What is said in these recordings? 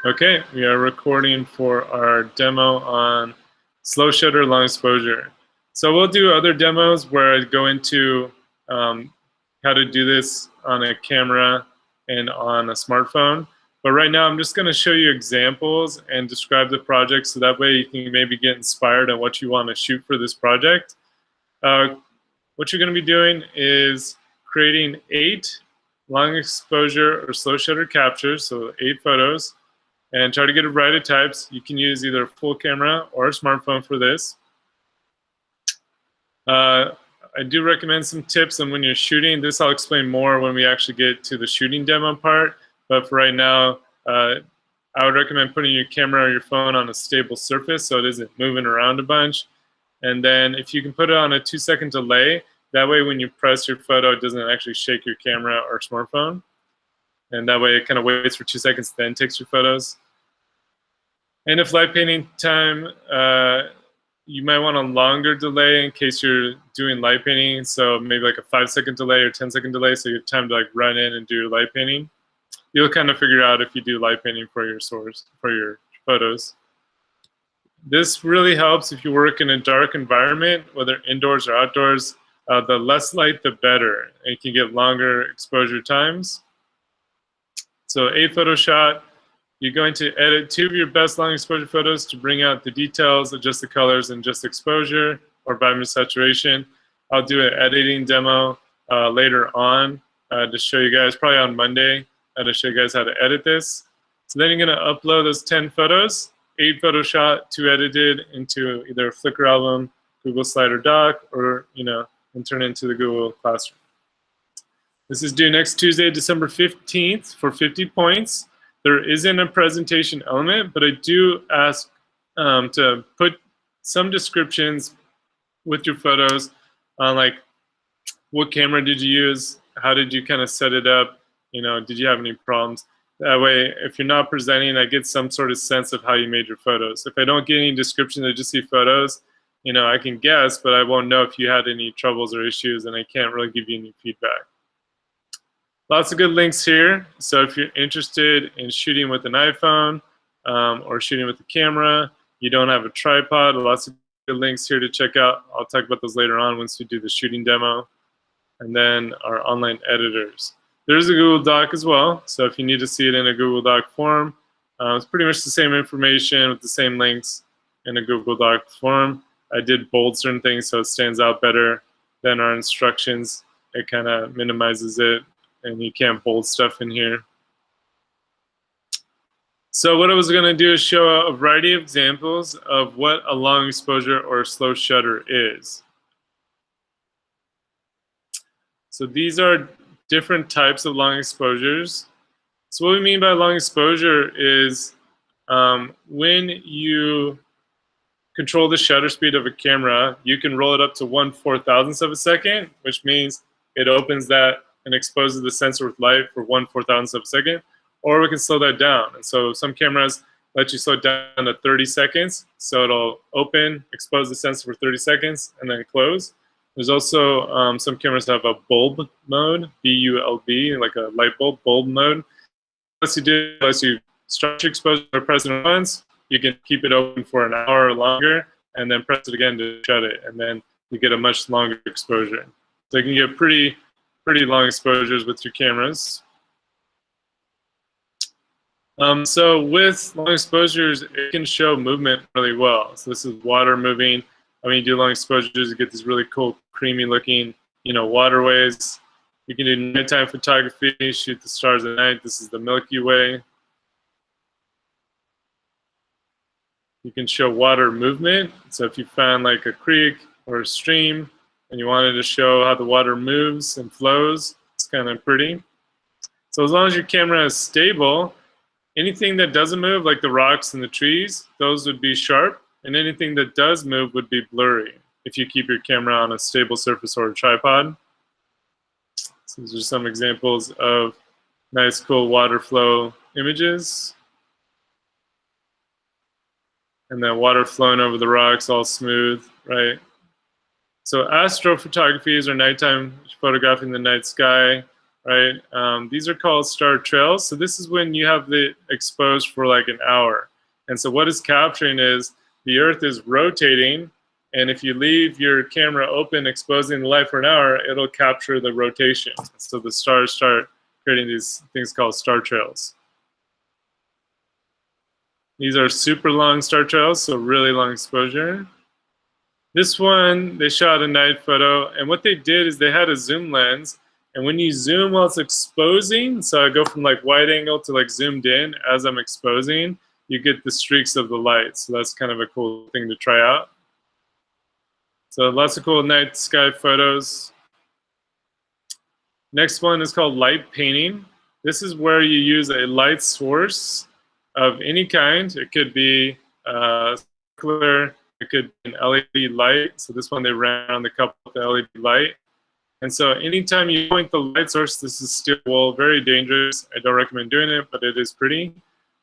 Okay, we are recording for our demo on slow shutter long exposure. So we'll do other demos where I go into how to do this on a camera and on a smartphone. But right now I'm just going to show you examples and describe the project so that way you can maybe get inspired on what you want to shoot for this project. What you're going to be doing is creating 8 long exposure or slow shutter captures, so 8 photos, and try to get a variety of types. You can use either a full camera or a smartphone for this. I do recommend some tips on when you're shooting. This I'll explain more when we actually get to the shooting demo part, but for right now, I would recommend putting your camera or your phone on a stable surface so it isn't moving around a bunch. And then if you can put it on a 2-second delay, that way when you press your photo, it doesn't actually shake your camera or smartphone. And that way it kind of waits for 2 seconds, then takes your photos. And if light painting time, you might want a longer delay in case you're doing light painting. So maybe like a 5-second delay or 10-second delay, so you have time to like run in and do your light painting. You'll kind of figure out if you do light painting for your source, for your photos. This really helps if you work in a dark environment, whether indoors or outdoors. The less light, the better. And you can get longer exposure times. So 8 photo shot. You're going to edit 2 of your best long exposure photos to bring out the details, adjust the colors, and just exposure or vibrant saturation. I'll do an editing demo later on to show you guys, probably on Monday, to show you guys how to edit this. So then you're going to upload those 10 photos, 8 photo shot, 2 edited into either a Flickr album, Google Slide or Doc, or and turn it into the Google Classroom. This is due next Tuesday, December 15th for 50 points. There isn't a presentation element, but I do ask to put some descriptions with your photos on like what camera did you use, how did you kind of set it up, did you have any problems? That way, if you're not presenting, I get some sort of sense of how you made your photos. If I don't get any description, I just see photos, I can guess, but I won't know if you had any troubles or issues, and I can't really give you any feedback. Lots of good links here. So if you're interested in shooting with an iPhone or shooting with a camera, you don't have a tripod, lots of good links here to check out. I'll talk about those later on once we do the shooting demo. And then our online editors. There's a Google Doc as well. So if you need to see it in a Google Doc form, it's pretty much the same information with the same links in a Google Doc form. I did bold certain things so it stands out better than our instructions. It kind of minimizes it, and you can't bold stuff in here. So what I was going to do is show a variety of examples of what a long exposure or slow shutter is. So these are different types of long exposures. So what we mean by long exposure is when you control the shutter speed of a camera, you can roll it up to 1/4000th of a second, which means it opens that and exposes the sensor with light for 1/4000th of a second, or we can slow that down. And so some cameras let you slow it down to 30 seconds. So it'll open, expose the sensor for 30 seconds, and then close. There's also some cameras have a bulb mode, B-U-L-B, like a light bulb mode. Unless you start your exposure or press it once, you can keep it open for an hour or longer, and then press it again to shut it, and then you get a much longer exposure. So you can get pretty long exposures with your cameras. So with long exposures, it can show movement really well. So this is water moving. When you do long exposures, you get these really cool, creamy looking, waterways. You can do nighttime photography, shoot the stars at night. This is the Milky Way. You can show water movement. So if you found like a creek or a stream and you wanted to show how the water moves and flows, it's kind of pretty. So as long as your camera is stable, anything that doesn't move, like the rocks and the trees, those would be sharp. And anything that does move would be blurry if you keep your camera on a stable surface or a tripod. So these are some examples of nice, cool water flow images. And then water flowing over the rocks, all smooth, right? So astrophotography is our nighttime photographing the night sky. right? These are called star trails. So this is when you have the exposed for like an hour. And so what it's capturing is the Earth is rotating, and if you leave your camera open exposing the light for an hour, it'll capture the rotation. So the stars start creating these things called star trails. These are super long star trails, so really long exposure. This one, they shot a night photo, and what they did is they had a zoom lens, and when you zoom while it's exposing, so I go from like wide angle to like zoomed in as I'm exposing, you get the streaks of the light. So that's kind of a cool thing to try out. So lots of cool night sky photos. Next one is called light painting. This is where you use a light source of any kind. It could be circular, it could be an LED light. So this one they ran on the cup with the LED light. And so anytime you point the light source, this is steel wool, very dangerous. I don't recommend doing it, but it is pretty.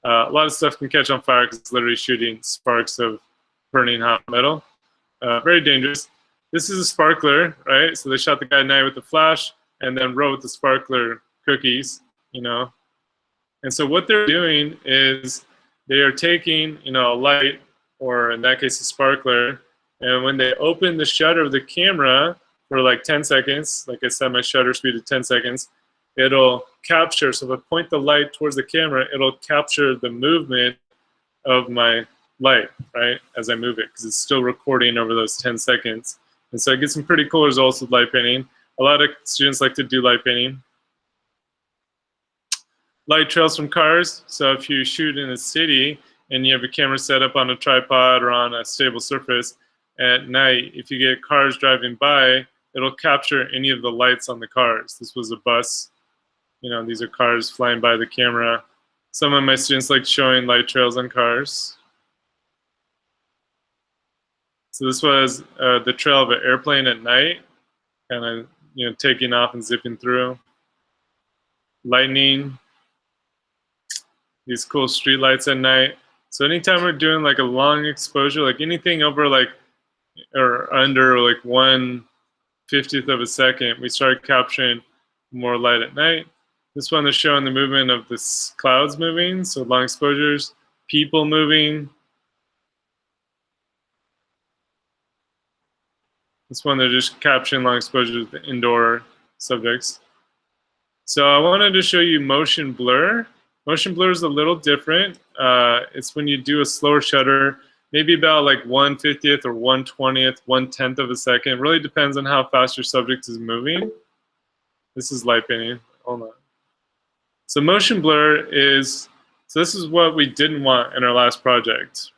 A lot of stuff can catch on fire because it's literally shooting sparks of burning hot metal. Very dangerous. This is a sparkler, right? So they shot the guy at night with the flash and then wrote the sparkler cookies, you know. And so what they're doing is they are taking, you know, a light, or in that case a sparkler, and when they open the shutter of the camera for like 10 seconds, like I said, my shutter speed is 10 seconds, it'll capture, so if I point the light towards the camera, it'll capture the movement of my light, right, as I move it, because it's still recording over those 10 seconds. And so I get some pretty cool results with light painting. A lot of students like to do light painting. Light trails from cars. So if you shoot in a city and you have a camera set up on a tripod or on a stable surface, at night, if you get cars driving by, it'll capture any of the lights on the cars. This was a bus. You know, these are cars flying by the camera. Some of my students like showing light trails on cars. So this was the trail of an airplane at night, kind of, you know, taking off and zipping through. Lightning, these cool street lights at night. So anytime we're doing like a long exposure, like anything over like or under like 1/50th of a second, we start capturing more light at night. This one is showing the movement of the clouds moving, so long exposures, people moving. This one they're just capturing long exposures with the indoor subjects. So I wanted to show you motion blur. Motion blur is a little different. It's when you do a slower shutter, maybe about like 1/50th or 1/20th, 1/10th of a second. It really depends on how fast your subject is moving. This is light painting. Hold on. So motion blur is, so this is what we didn't want in our last project.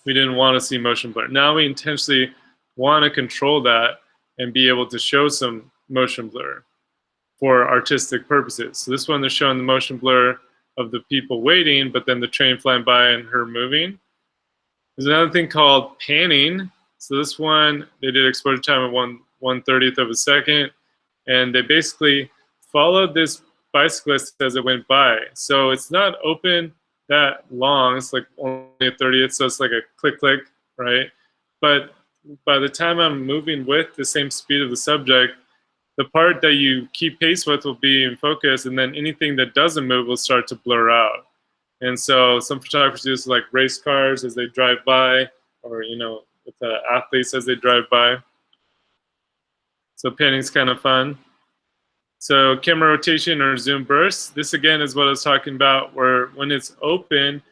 We didn't want to see motion blur. Now we intentionally want to control that and be able to show some motion blur for artistic purposes. So this one they're showing the motion blur of the people waiting, but then the train flying by and her moving. There's another thing called panning. So this one, they did exposure time at 1/30th of a second, and they basically followed this bicyclist as it went by. So it's not open that long, it's like only a 30th, so it's like a click, click, right? But by the time I'm moving with the same speed of the subject, the part that you keep pace with will be in focus, and then anything that doesn't move will start to blur out. And so some photographers do this like race cars as they drive by, or, you know, with the athletes as they drive by. So painting's kind of fun. So camera rotation or zoom bursts. This again is what I was talking about, where when it's open,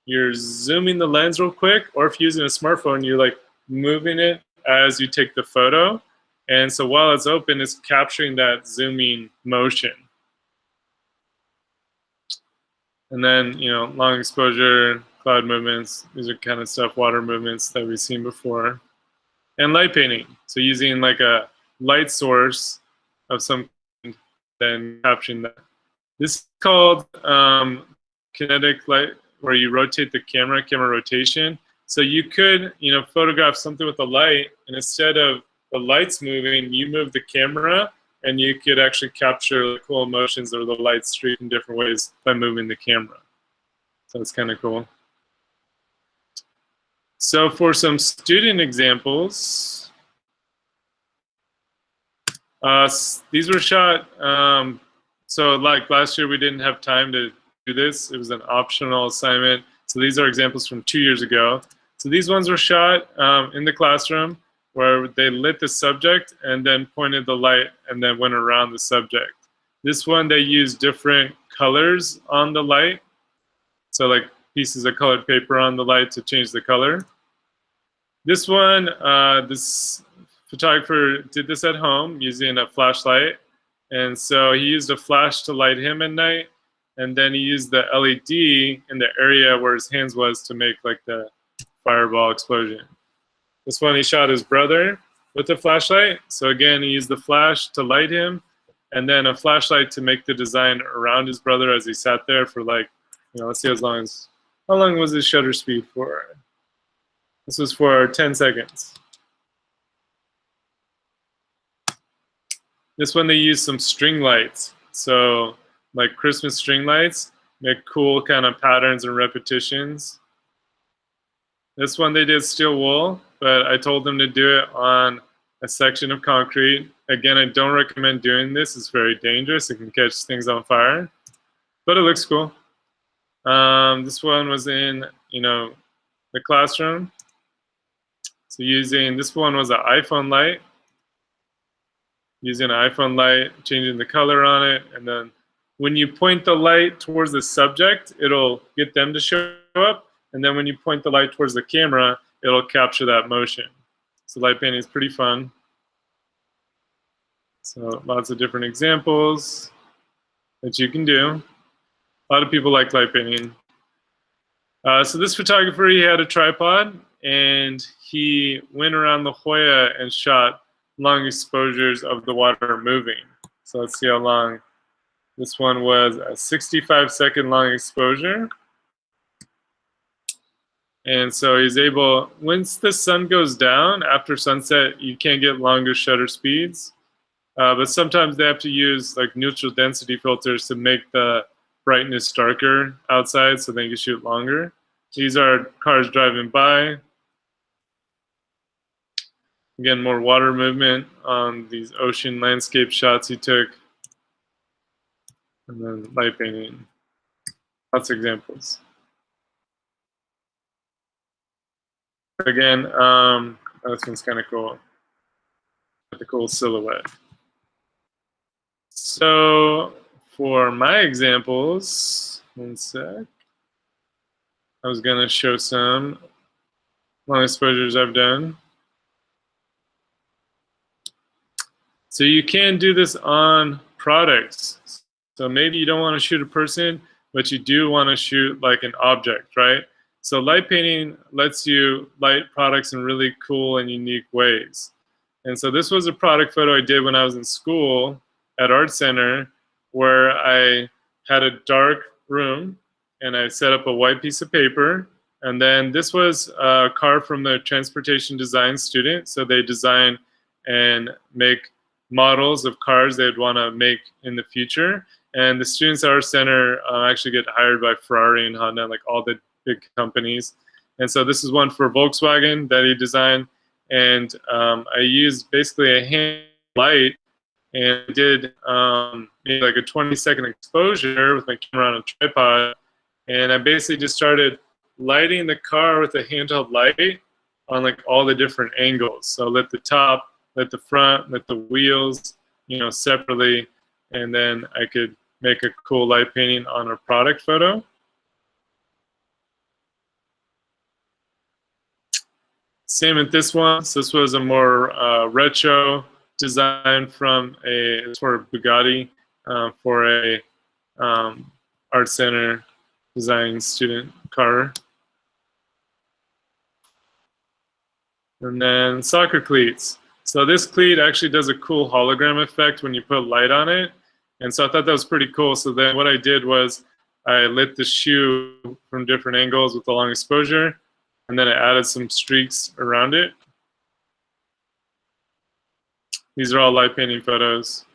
you're zooming the lens real quick, or if you're using a smartphone, you're like moving it as you take the photo. And so while it's open, it's capturing that zooming motion. And then, you know, long exposure, cloud movements, these are kind of stuff, water movements that we've seen before. And light painting, so using like a light source of some kind, then capturing that. This is called kinetic light, where you rotate the camera rotation. So you could, you know, photograph something with a light, and instead of the lights moving, you move the camera, and you could actually capture the cool emotions or the light streak in different ways by moving the camera. So it's kind of cool. So for some student examples, These were shot, so like last year we didn't have time to do this. It was an optional assignment. So these are examples from 2 years ago. So these ones were shot in the classroom where they lit the subject and then pointed the light and then went around the subject. This one, they used different colors on the light. So like pieces of colored paper on the light to change the color. This one, this photographer did this at home using a flashlight. And so he used a flash to light him at night. And then he used the LED in the area where his hands was to make like the fireball explosion. This one, he shot his brother with a flashlight. So again, he used the flash to light him and then a flashlight to make the design around his brother as he sat there for like, let's see how long was his shutter speed for? This was for 10 seconds. This one, they used some string lights. So like Christmas string lights, make cool kind of patterns and repetitions. This one, they did steel wool, but I told them to do it on a section of concrete. Again, I don't recommend doing this. It's very dangerous. It can catch things on fire, but it looks cool. This one was in, the classroom. So this one was an iPhone light. Using an iPhone light, changing the color on it, and then when you point the light towards the subject, it'll get them to show up, and then when you point the light towards the camera, it'll capture that motion. So light painting is pretty fun. So lots of different examples that you can do. A lot of people like light painting. So this photographer, he had a tripod, and he went around La Jolla and shot long exposures of the water moving. So let's see how long. This one was a 65-second long exposure. And so he's able, once the sun goes down, after sunset, you can get longer shutter speeds. But sometimes they have to use like neutral density filters to make the brightness darker outside so they can shoot longer. These are cars driving by. Again, more water movement on these ocean landscape shots he took. And then light painting. Lots of examples. Again, this one's kind of cool. The cool silhouette. So for my examples, one sec. I was going to show some long exposures I've done. So you can do this on products. So maybe you don't want to shoot a person, but you do want to shoot like an object, right? So light painting lets you light products in really cool and unique ways. And so this was a product photo I did when I was in school at Art Center, where I had a dark room and I set up a white piece of paper. And then this was a car from the transportation design student. So they design and make models of cars they'd want to make in the future. And the students at our center actually get hired by Ferrari and Honda, like all the big companies. And so this is one for Volkswagen that he designed. And I used basically a hand light and did maybe like a 20-second exposure with my camera on a tripod. And I basically just started lighting the car with a handheld light on like all the different angles. So lit the top, lit the front, lit the wheels, separately, and then I could make a cool light painting on a product photo. Same with this one. So this was a more retro design from a Bugatti for a Art Center design student car. And then soccer cleats. So this cleat actually does a cool hologram effect when you put light on it. And so I thought that was pretty cool. So then what I did was I lit the shoe from different angles with the long exposure, and then I added some streaks around it. These are all light painting photos.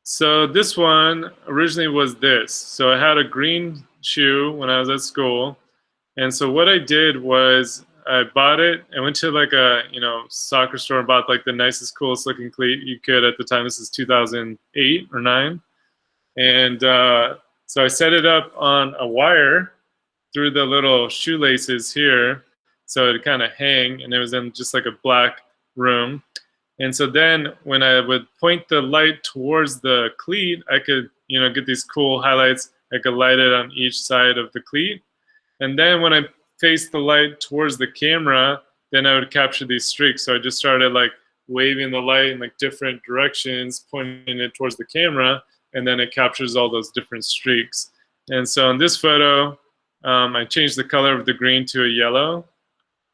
So this one originally was this. So I had a green shoe when I was at school. And so what I did was I bought it. I went to like a soccer store and bought like the nicest, coolest looking cleat you could at the time. This is 2008 or 9, and so I set it up on a wire through the little shoelaces here, so it kind of hang, and it was in just like a black room. And so then when I would point the light towards the cleat, I could get these cool highlights. I could light it on each side of the cleat. And then when I faced the light towards the camera, then I would capture these streaks. So I just started like waving the light in like different directions, pointing it towards the camera, and then it captures all those different streaks. And so in this photo, I changed the color of the green to a yellow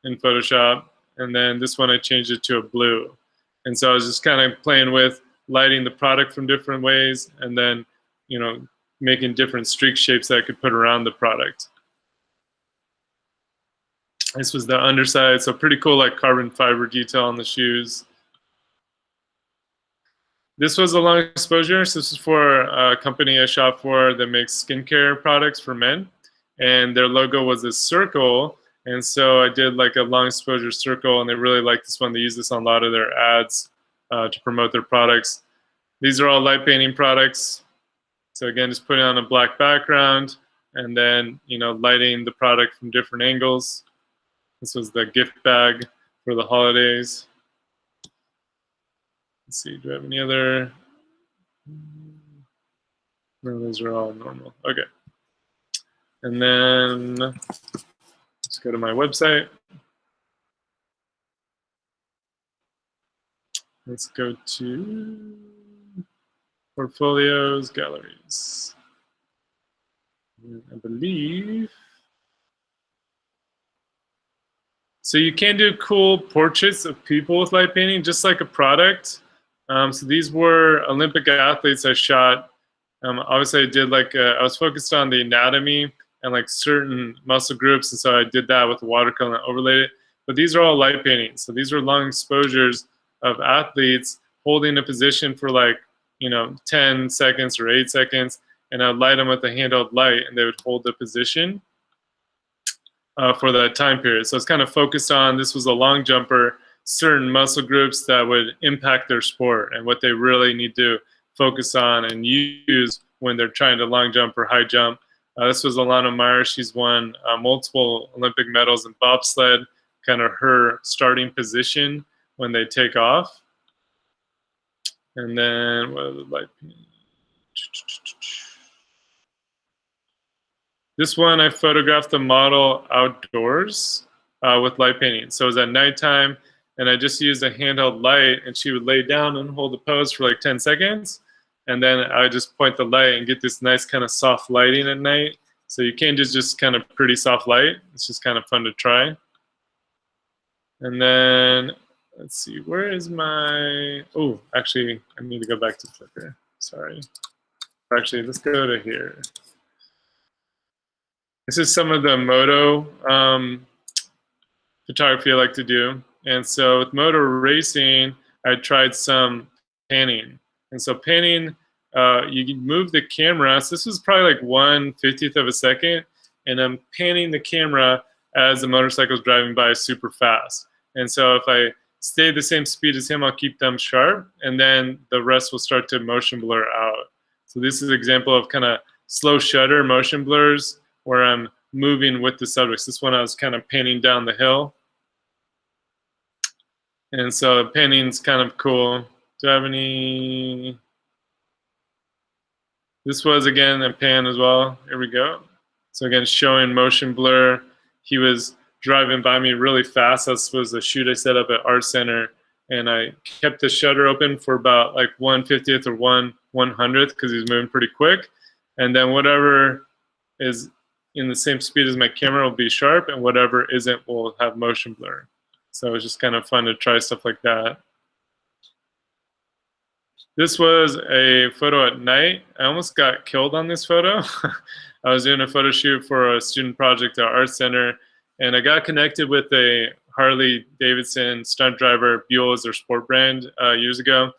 in Photoshop, and then this one I changed it to a blue. And so I was just kind of playing with lighting the product from different ways, and then making different streak shapes that I could put around the product. This was the underside, so pretty cool like carbon fiber detail on the shoes. This was a long exposure. So this is for a company I shop for that makes skincare products for men, and their logo was a circle. And so I did like a long exposure circle, and they really liked this one. They use this on a lot of their ads to promote their products. These are all light painting products. So again, just putting on a black background, and then lighting the product from different angles. This was the gift bag for the holidays. Let's see, do I have any other? No, those are all normal. Okay. And then let's go to my website. Let's go to portfolios, galleries. I believe. So you can do cool portraits of people with light painting, just like a product. So these were Olympic athletes I shot. Obviously, I did I was focused on the anatomy and like certain muscle groups, and so I did that with the watercolor and overlaid it. But these are all light paintings. So these are long exposures of athletes holding a position for 10 seconds or 8 seconds, and I'd light them with a handheld light, and they would hold the position for that time period. So it's kind of focused on, this was a long jumper, certain muscle groups that would impact their sport and what they really need to focus on and use when they're trying to long jump or high jump. This was Alana Meyer. She's won multiple Olympic medals in bobsled, kind of her starting position when they take off. And then what are the light paintings? This one, I photographed the model outdoors with light painting. So it was at nighttime, and I just used a handheld light, and she would lay down and hold the pose for like 10 seconds. And then I would just point the light and get this nice kind of soft lighting at night. So you can't just kind of pretty soft light. It's just kind of fun to try. And then, let's see, where is my, oh, actually, I need to go back to Flickr. Sorry. Actually, let's go to here. This is some of the moto photography I like to do. And so with moto racing, I tried some panning. And so panning, you move the camera. So this was probably like 1/50th of a second. And I'm panning the camera as the motorcycle's driving by super fast. And so if I stay the same speed as him, I'll keep them sharp. And then the rest will start to motion blur out. So this is an example of kind of slow shutter motion blurs where I'm moving with the subjects. This one I was kind of panning down the hill. And so panning's kind of cool. Do I have any? This was, again, a pan as well. Here we go. So again, showing motion blur. He was driving by me really fast. This was a shoot I set up at Art Center. And I kept the shutter open for about like 1/50th or 1/100th because he was moving pretty quick. And then whatever is in the same speed as my camera will be sharp, and whatever isn't will have motion blur. So it's just kind of fun to try stuff like that. This was a photo at night. I almost got killed on this photo. I was doing a photo shoot for a student project at Art Center, and I got connected with a Harley Davidson stunt driver. Buell is their sport brand years ago,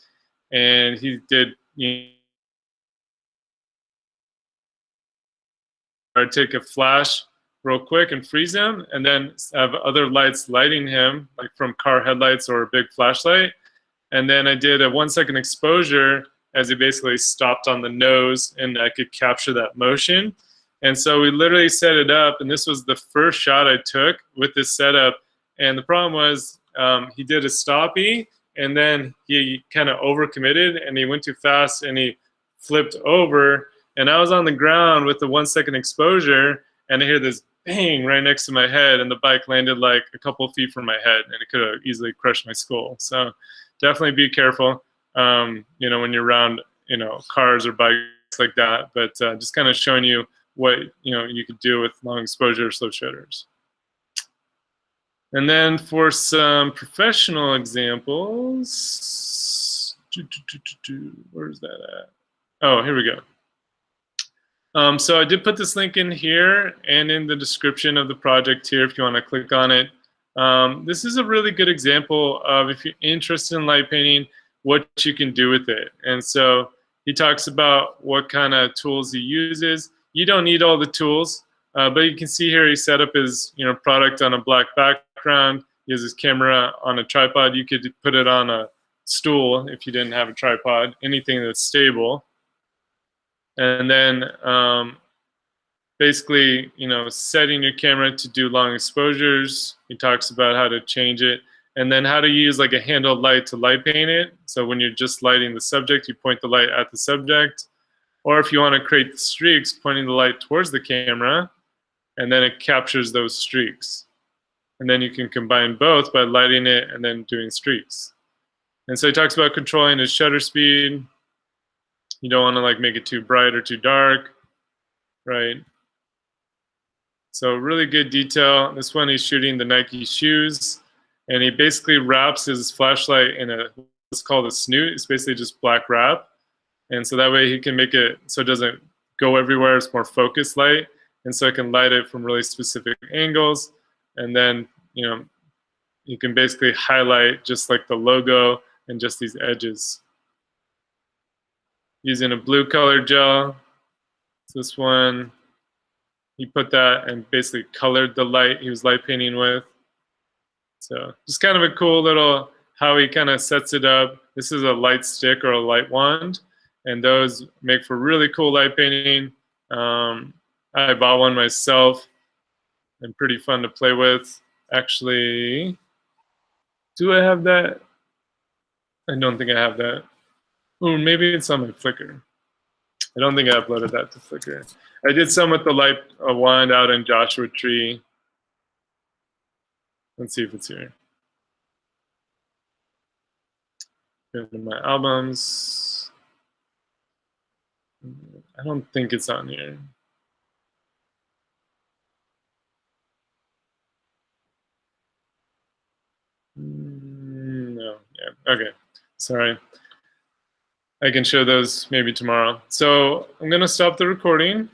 and he did. I'd take a flash real quick and freeze him, and then have other lights lighting him, like from car headlights or a big flashlight. And then I did a 1-second exposure as he basically stopped on the nose, and I could capture that motion. And so we literally set it up, and this was the first shot I took with this setup. And the problem was he did a stoppie, and then he kind of overcommitted, and he went too fast, and he flipped over. And I was on the ground with the 1-second exposure, and I hear this bang right next to my head, and the bike landed like a couple feet from my head, and it could have easily crushed my skull. So definitely be careful, you know, when you're around, you know, cars or bikes like that. But just kind of showing you what, you know, you could do with long exposure slow shutters. And then for some professional examples, where's that at? Oh, here we go. So I did put this link in here and in the description of the project here if you want to click on it. This is a really good example of, if you're interested in light painting, what you can do with it. And so he talks about what kind of tools he uses. You don't need all the tools, but you can see here he set up his, you know, product on a black background. He has his camera on a tripod. You could put it on a stool if you didn't have a tripod, anything that's stable. And then basically, you know, setting your camera to do long exposures. He talks about how to change it, and then how to use like a handheld light to light paint it. So when you're just lighting the subject, you point the light at the subject. Or if you want to create the streaks, pointing the light towards the camera, and then it captures those streaks. And then you can combine both by lighting it and then doing streaks. And so he talks about controlling his shutter speed. You don't want to like make it too bright or too dark, right? So really good detail. This one he's shooting the Nike shoes, and he basically wraps his flashlight in a, what's called a snoot. It's basically just black wrap. And so that way he can make it so it doesn't go everywhere. It's more focused light. And so it can light it from really specific angles. And then, you know, you can basically highlight just like the logo and just these edges. Using a blue color gel. This one, he put that and basically colored the light he was light painting with. So just kind of a cool little how he kind of sets it up. This is a light stick or a light wand, and those make for really cool light painting. I bought one myself and pretty fun to play with. Actually, do I have that? I don't think I have that. Oh, maybe it's on my Flickr. I don't think I uploaded that to Flickr. I did some with the light wand out in Joshua Tree. Let's see if it's here. Go to my albums. I don't think it's on here. No, yeah, okay, sorry. I can show those maybe tomorrow. So I'm gonna stop the recording.